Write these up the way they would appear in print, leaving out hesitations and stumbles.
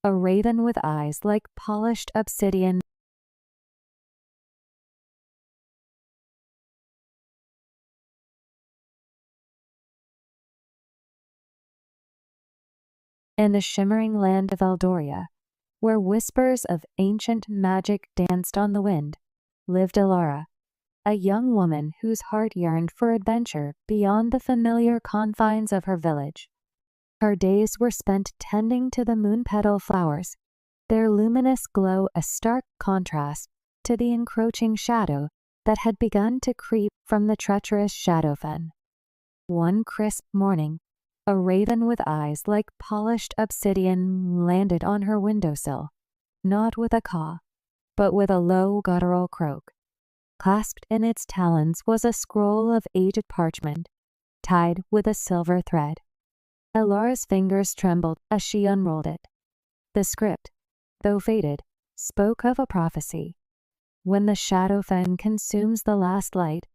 a raven with eyes like polished obsidian. In the shimmering land of Eldoria, where whispers of ancient magic danced on the wind, lived Alara, a young woman whose heart yearned for adventure beyond the familiar confines of her village. Her days were spent tending to the moon petal flowers, their luminous glow a stark contrast to the encroaching shadow that had begun to creep from the treacherous shadowfen. One crisp morning, a raven with eyes like polished obsidian landed on her windowsill, not with a caw, but with a low guttural croak. Clasped in its talons was a scroll of aged parchment, tied with a silver thread. Alara's fingers trembled as she unrolled it. The script, though faded, spoke of a prophecy. When the shadowfen consumes the last light,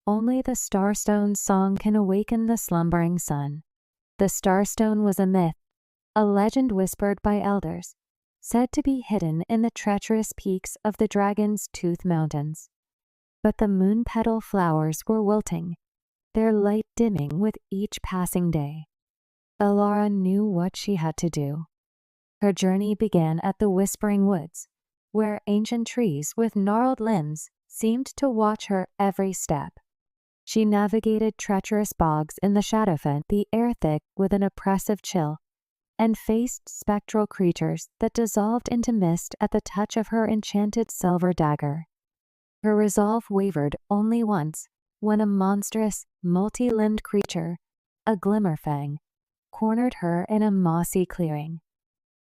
only the Starstone's song can awaken the slumbering sun. The Starstone was a myth, a legend whispered by elders, said to be hidden in the treacherous peaks of the Dragon's Tooth Mountains. But the moon petal flowers were wilting, their light dimming with each passing day. Alara knew what she had to do. Her journey began at the Whispering Woods, where ancient trees with gnarled limbs seemed to watch her every step. She navigated treacherous bogs in the shadowfen, the air thick with an oppressive chill, and faced spectral creatures that dissolved into mist at the touch of her enchanted silver dagger. Her resolve wavered only once, when a monstrous, multi-limbed creature, a glimmerfang, cornered her in a mossy clearing.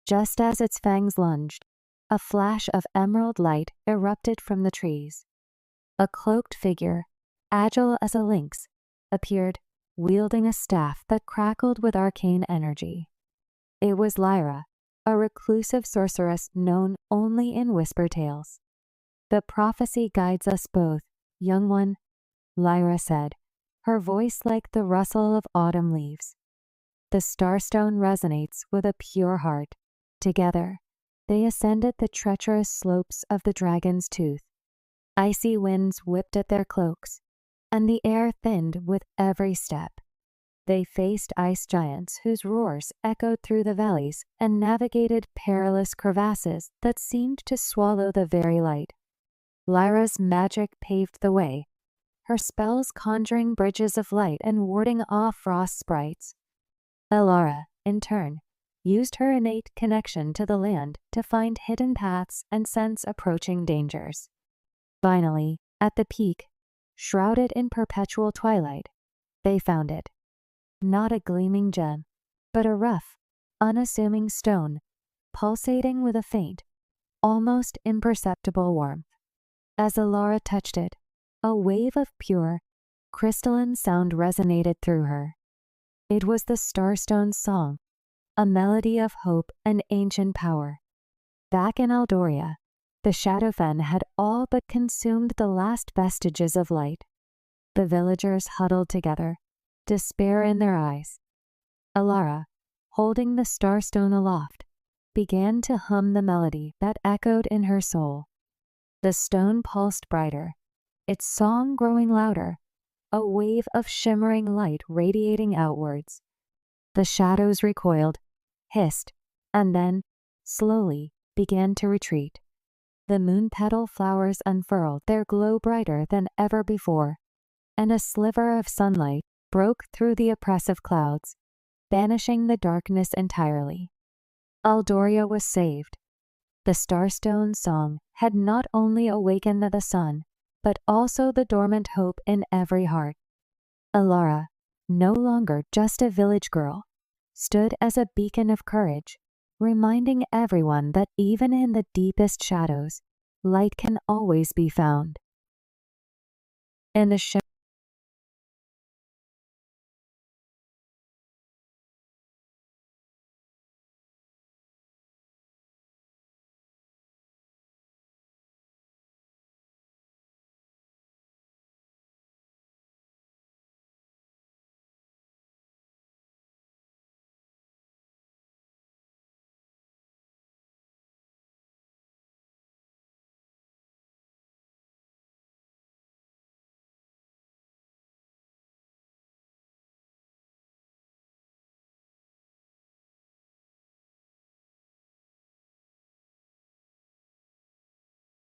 Just as its fangs lunged, a flash of emerald light erupted from the trees. A cloaked figure, agile as a lynx, appeared, wielding a staff that crackled with arcane energy. It was Lyra, a reclusive sorceress known only in whisper tales. "The prophecy guides us both, young one," Lyra said, her voice like the rustle of autumn leaves. "The Starstone resonates with a pure heart." Together, they ascended the treacherous slopes of the Dragon's Tooth. Icy winds whipped at their cloaks, and the air thinned with every step. They faced ice giants whose roars echoed through the valleys and navigated perilous crevasses that seemed to swallow the very light. Lyra's magic paved the way, her spells conjuring bridges of light and warding off frost sprites. Alara, in turn, used her innate connection to the land to find hidden paths and sense approaching dangers. Finally, at the peak, shrouded in perpetual twilight, they found it. Not a gleaming gem, but a rough, unassuming stone, pulsating with a faint, almost imperceptible warmth. As Alara touched it, a wave of pure, crystalline sound resonated through her. It was the Starstone's song, a melody of hope and ancient power. Back in Eldoria, the shadowfen had all but consumed the last vestiges of light. The villagers huddled together, despair in their eyes. Alara, holding the Starstone aloft, began to hum the melody that echoed in her soul. The stone pulsed brighter, its song growing louder, a wave of shimmering light radiating outwards. The shadows recoiled, hissed, and then, slowly, began to retreat. The moon petal flowers unfurled, their glow brighter than ever before, and a sliver of sunlight broke through the oppressive clouds, banishing the darkness entirely. Eldoria was saved. The Starstone song had not only awakened the sun, but also the dormant hope in every heart. Alara, no longer just a village girl, stood as a beacon of courage, reminding everyone that even in the deepest shadows, light can always be found. In the